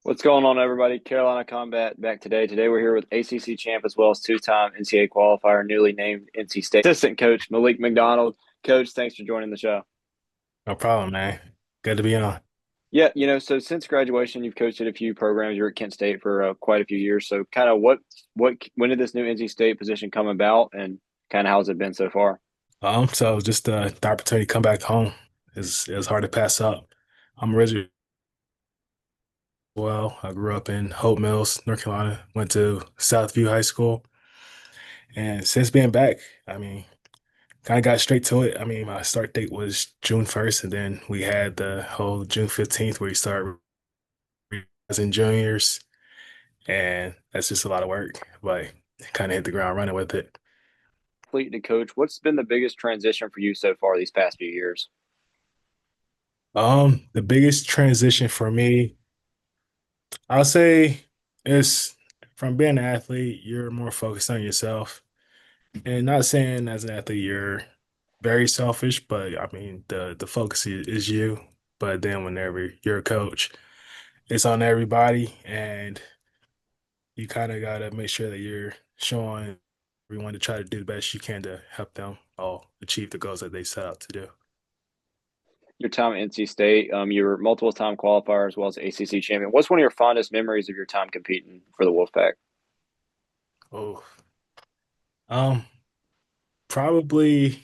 What's going on, everybody? Carolina Combat back today. Today we're here with ACC champ as well as two-time NCAA qualifier, newly named NC State assistant coach Malik McDonald. Coach, thanks for joining the show. No problem, man. Good to be on. Yeah, so since graduation, you've coached at a few programs. You're at Kent State for quite a few years. So, kind of when did this new NC State position come about, and kind of how's it been so far? So just the opportunity to come back home is hard to pass up. I'm originally I grew up in Hope Mills, North Carolina. Went to Southview High School, and since being back, I mean, kind of got straight to it. I mean, my start date was June 1st, and then we had the whole June 15th where you start as in juniors, and that's just a lot of work, but kind of hit the ground running with it. Athlete to coach, what's been the biggest transition for you so far these past few years? The biggest transition for me, I'll say, is from being an athlete, you're more focused on yourself. And not saying as an athlete you're very selfish, but I mean the focus is you. But then whenever you're a coach, it's on everybody, and you kind of gotta make sure that you're showing everyone to try to do the best you can to help them all achieve the goals that they set out to do. Your time at NC State, you were multiple time qualifier as well as ACC champion. What's one of your fondest memories of your time competing for the Wolfpack? Oh, um, probably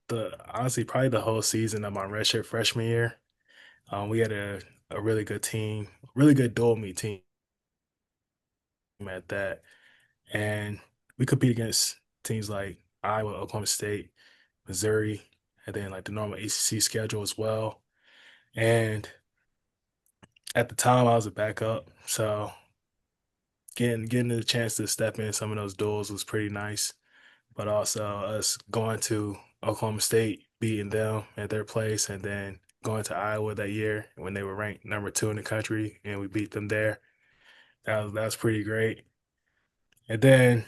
the honestly probably the whole season of my redshirt freshman year. We had a really good team, really good dual meet team at that, and we compete against teams like Iowa, Oklahoma State, Missouri, and then like the normal ACC schedule as well. And at the time, I was a backup, so getting the chance to step in some of those duels was pretty nice. But also us going to Oklahoma State, beating them at their place, and then going to Iowa that year when they were ranked number 2 in the country, and we beat them there. That was pretty great. And then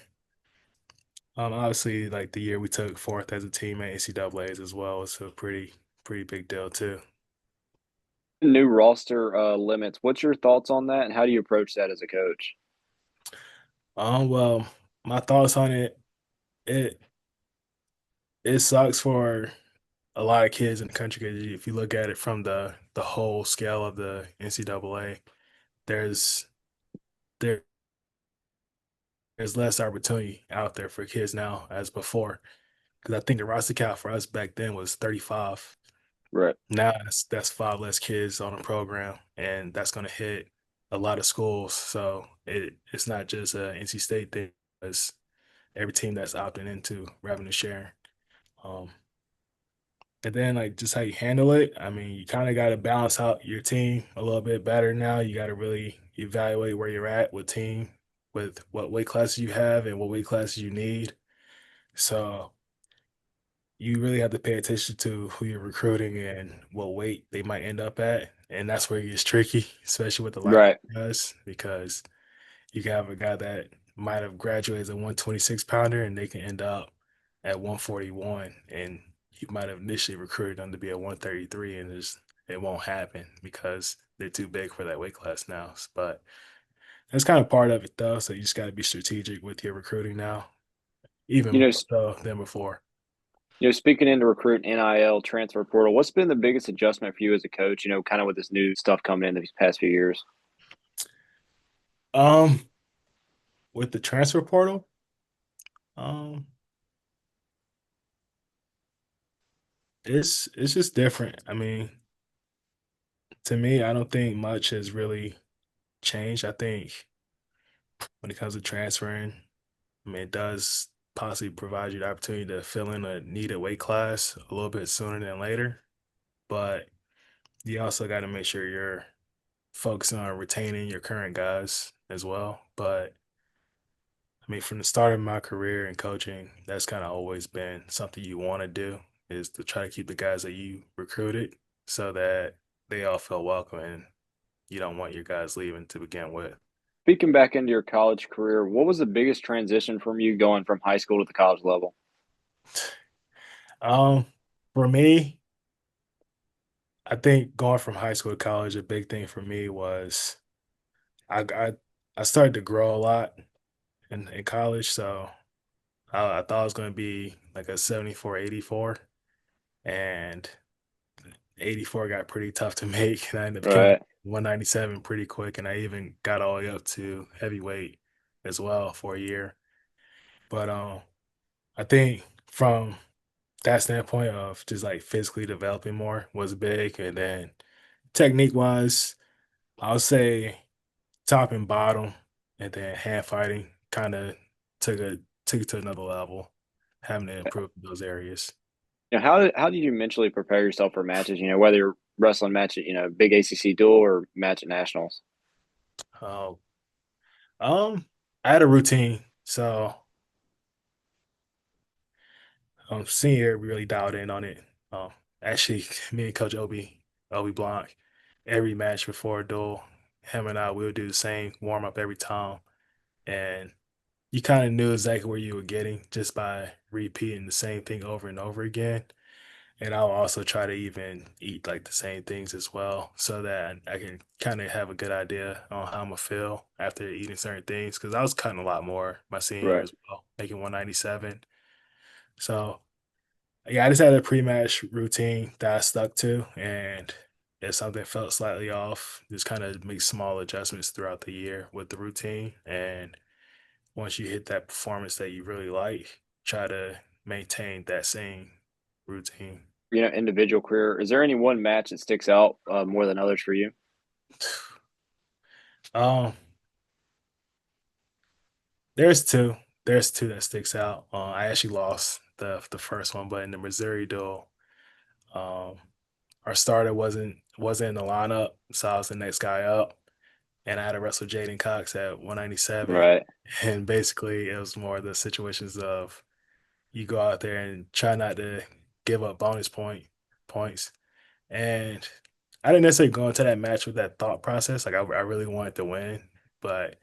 obviously like the year we took fourth as a team at NCAA's as well was a pretty big deal too. New roster limits. What's your thoughts on that, and how do you approach that as a coach? Well, my thoughts on it it sucks for a lot of kids in the country because if you look at it from the whole scale of the NCAA, there's there there's less opportunity out there for kids now as before. Because I think the roster count for us back then was 35. Right. Now that's five less kids on the program, and that's going to hit a lot of schools. So it's not just a NC State thing. It's every team that's opting into revenue sharing. Um, and then like just how you handle it. I mean, you kind of got to balance out your team a little bit better now. You got to really evaluate where you're at with team, with what weight classes you have and what weight classes you need. So you really have to pay attention to who you're recruiting and what weight they might end up at. And that's where it gets tricky, especially with a lot of Right. guys, because you can have a guy that might have graduated as a 126 pounder and they can end up at 141. And you might have initially recruited them to be a 133, and it won't happen because they're too big for that weight class now. But that's kind of part of it, though. So you just got to be strategic with your recruiting now, even You more know, so than before. speaking into recruit NIL transfer portal, what's been the biggest adjustment for you as a coach? Kind of with this new stuff coming in these past few years. Um, with the transfer portal, Um, it's just different. I mean, to me, I don't think much has really changed. I think when it comes to transferring, I mean, it does possibly provide you the opportunity to fill in a needed weight class a little bit sooner than later. But you also got to make sure you're focusing on retaining your current guys as well. But I mean, from the start of my career in coaching, that's kind of always been something you want to do is to try to keep the guys that you recruited so that they all feel welcome and you don't want your guys leaving to begin with. Speaking back into your college career, what was the biggest transition from you going from high school to the college level? Um, for me, I think going from high school to college, a big thing for me was I I started to grow a lot in college, so I thought it was going to be like a 74, 84, and 84 got pretty tough to make, and I ended up getting Right. 197 pretty quick, and I even got all the way up to heavyweight as well for a year. But I think from that standpoint of just like physically developing more was big, and then technique wise, I'll say top and bottom, and then hand fighting kind of took a took it to another level, having to improve those areas. How did you mentally prepare yourself for matches? Whether you're wrestling match at big ACC duel or match at nationals. Uh, um, I had a routine, so senior we really dialed in on it. Um, Actually, me and Coach Obi Blanc, every match before a duel, him and I we would do the same warm up every time, and you kind of knew exactly where you were getting just by repeating the same thing over and over again. And I'll also try to even eat like the same things as well so that I can kind of have a good idea on how I'm gonna feel after eating certain things. Cause I was cutting a lot more my senior year Right. as well, making 197. So yeah, I just had a pre-match routine that I stuck to. And if something felt slightly off, just kind of make small adjustments throughout the year with the routine. And once you hit that performance that you really like, try to maintain that same routine. Individual career. Is there any one match that sticks out more than others for you? Um, there's two. There's two that sticks out. I actually lost the first one, but in the Missouri duel, um, our starter wasn't in the lineup, so I was the next guy up, and I had to wrestle Jaden Cox at 197. Right. And basically, it was more the situations of you go out there and try not to give up points. And I didn't necessarily go into that match with that thought process. Like I really wanted to win, but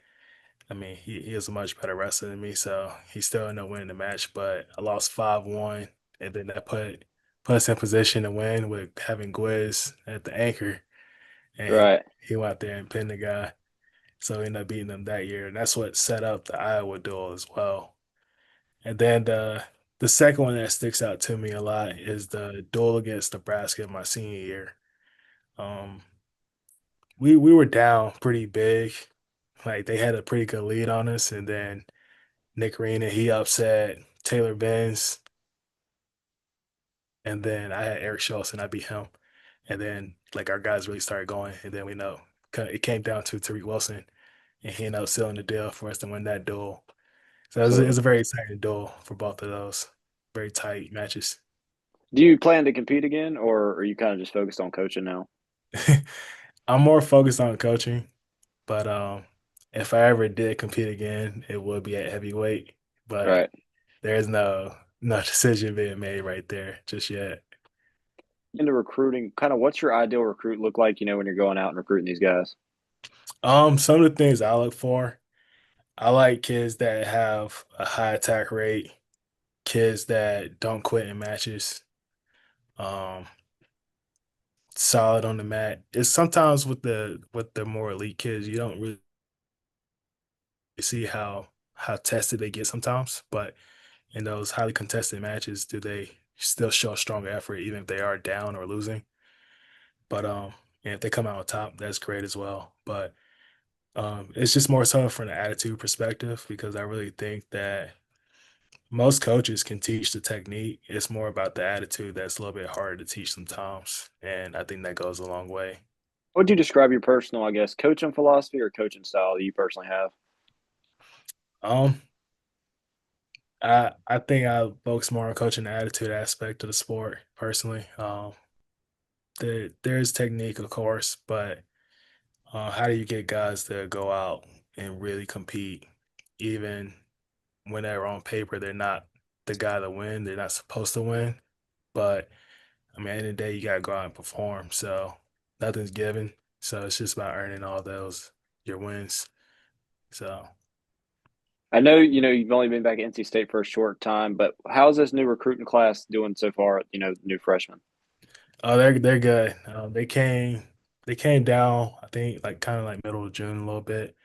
I mean, he is a much better wrestler than me, so he still ended up winning the match. But I lost 5-1, and then that put us in position to win with having Gwiz at the anchor, and Right. he went out there and pinned the guy. So we ended up beating them that year, and that's what set up the Iowa duel as well. And then the second one that sticks out to me a lot is the duel against Nebraska my senior year. Um, we were down pretty big, like they had a pretty good lead on us, and then Nick Arena, he upset Taylor Benz, and then I had Eric Schultz and I beat him. And then like our guys really started going, and then we know it came down to Tariq Wilson, and he ended up sealing the deal for us to win that duel. So it Absolutely. was a very exciting duel for both of those, very tight matches. Do you plan to compete again, or are you kind of just focused on coaching now? I'm more focused on coaching, but if I ever did compete again, it would be at heavyweight. But Right. there's no decision being made right there just yet. Into recruiting, kind of what's your ideal recruit look like? When you're going out and recruiting these guys. Some of the things I look for, I like kids that have a high attack rate, kids that don't quit in matches, um, solid on the mat. It's sometimes with the more elite kids, you don't really see how tested they get sometimes, but in those highly contested matches, do they still show strong effort even if they are down or losing? But and if they come out on top, that's great as well. But it's just more so from an attitude perspective because I really think that most coaches can teach the technique. It's more about the attitude that's a little bit harder to teach sometimes, and I think that goes a long way. What would you describe your personal, I guess, coaching philosophy or coaching style that you personally have? Um, I think I focus more on coaching the attitude aspect of the sport personally. There's technique, of course, but how do you get guys to go out and really compete, even when they're on paper, they're not the guy to win. They're not supposed to win, but I mean, at the end of the day, you gotta go out and perform. So nothing's given. So it's just about earning all those your wins. So I know, you've only been back at NC State for a short time, but how's this new recruiting class doing so far? New freshmen. oh, they're good. They came down. think, like kind of like middle of June a little bit.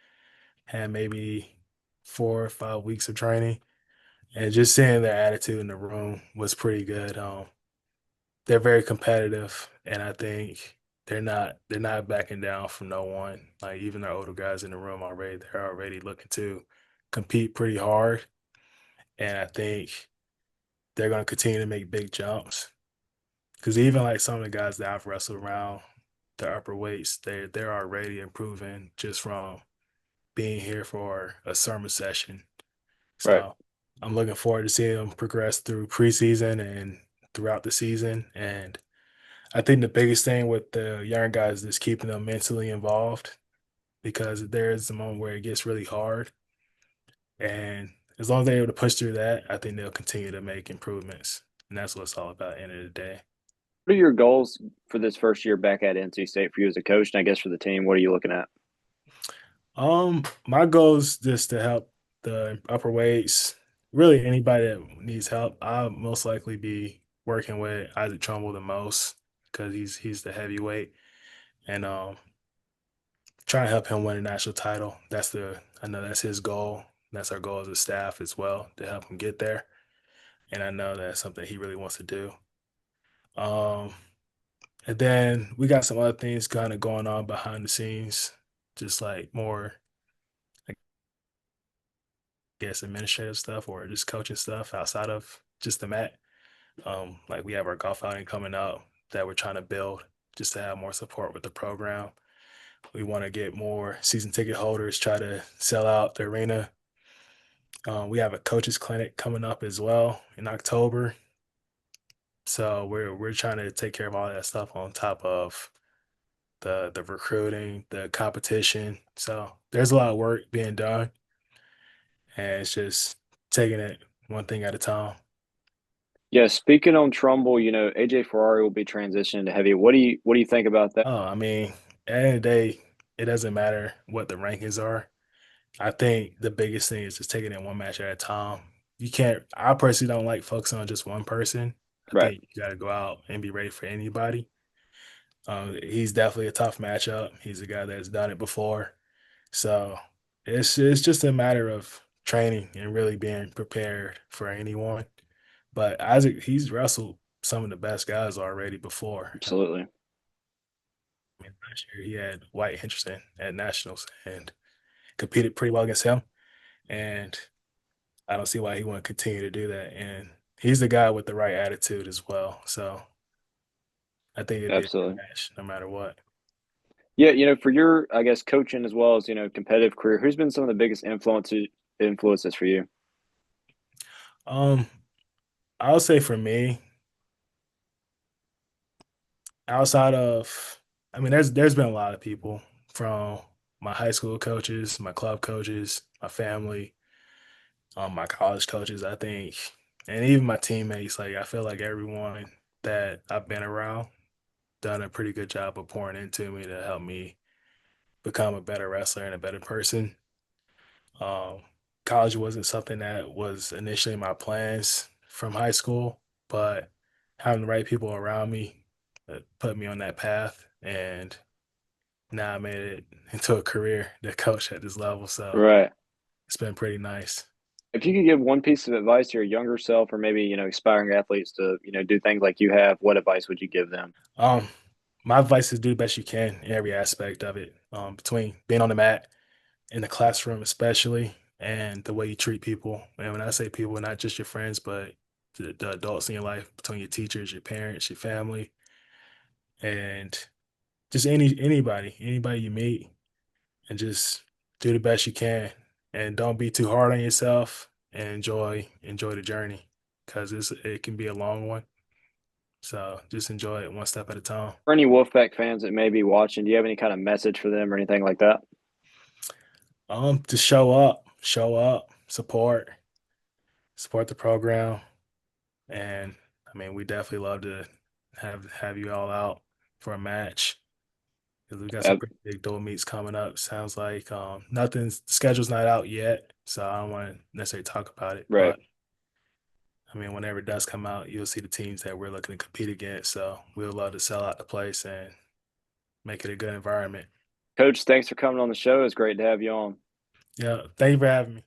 Had maybe 4 or 5 weeks of training, and just seeing their attitude in the room was pretty good. They're very competitive, and I think they're not backing down from no one. Like even the older guys in the room already, they're already looking to compete pretty hard, and I think they're going to continue to make big jumps. Because even like some of the guys that I've wrestled around the upper weights, they're already improving just from being here for a summer session. Right. So I'm looking forward to seeing them progress through preseason and throughout the season. And I think the biggest thing with the young guys is keeping them mentally involved because there is a moment where it gets really hard. And as long as they're able to push through that, I think they'll continue to make improvements. And that's what it's all about at the end of the day. What are your goals for this first year back at NC State for you as a coach, and I guess for the team? What are you looking at? My goal is just to help the upper weights. Really, anybody that needs help, I'll most likely be working with Isaac Trumbull the most because he's the heavyweight, and trying to help him win a national title. I know that's his goal. That's our goal as a staff as well to help him get there, and I know that's something he really wants to do. Um, and then we got some other things kind of going on behind the scenes, just like more guess administrative stuff or just coaching stuff outside of just the mat. Like we have our golf outing coming up that we're trying to build just to have more support with the program. We want to get more season ticket holders, try to sell out the arena. We have a coaches clinic coming up as well in October. So we're trying to take care of all that stuff on top of the recruiting, the competition. So there's a lot of work being done, and it's just taking it one thing at a time. Yeah, speaking on Trumbull, AJ Ferrari will be transitioning to heavy. What do you think about that? Oh, I mean, at the end of the day, it doesn't matter what the rankings are. I think the biggest thing is just taking it one match at a time. You can't, I personally don't like focusing on just one person. I Right. think you got to go out and be ready for anybody. He's definitely a tough matchup. He's a guy that's done it before. So it's just a matter of training and really being prepared for anyone. But Isaac, he's wrestled some of the best guys already before. Absolutely. I mean, last year he had White Henderson at nationals and competed pretty well against him. And I don't see why he wouldn't continue to do that. And he's the guy with the right attitude as well. So I think it'd be a good Absolutely. match no matter what. Yeah, for your, I guess, coaching as well as, competitive career, who's been some of the biggest influences for you? Um, I'll say for me, outside of, I mean, there's been a lot of people from my high school coaches, my club coaches, my family, my college coaches, I think, and even my teammates. Like I feel like everyone that I've been around done a pretty good job of pouring into me to help me become a better wrestler and a better person. Um, College wasn't something that was initially in my plans from high school, but having the right people around me put me on that path, and now I made it into a career to coach at this level. So Right. it's been pretty nice. If you could give one piece of advice to your younger self or maybe, aspiring athletes to, do things like you have, what advice would you give them? Um, my advice is do the best you can in every aspect of it, between being on the mat, in the classroom, especially, and the way you treat people. And when I say people, not just your friends, but the adults in your life, between your teachers, your parents, your family, and just anybody you meet, and just do the best you can, and don't be too hard on yourself, and enjoy the journey, because it can be a long one. So just enjoy it one step at a time. For any Wolfpack fans that may be watching, do you have any kind of message for them or anything like that? To show up, support the program, and I mean, we definitely love to have you all out for a match because we got some Uh, pretty big dual meets coming up. Sounds like nothing's the schedule's not out yet, so I don't want to necessarily talk about it. right. But I mean, whenever it does come out, you'll see the teams that we're looking to compete against. So we'll love to sell out the place and make it a good environment. Coach, thanks for coming on the show. It's great to have you on. Yeah, thank you for having me.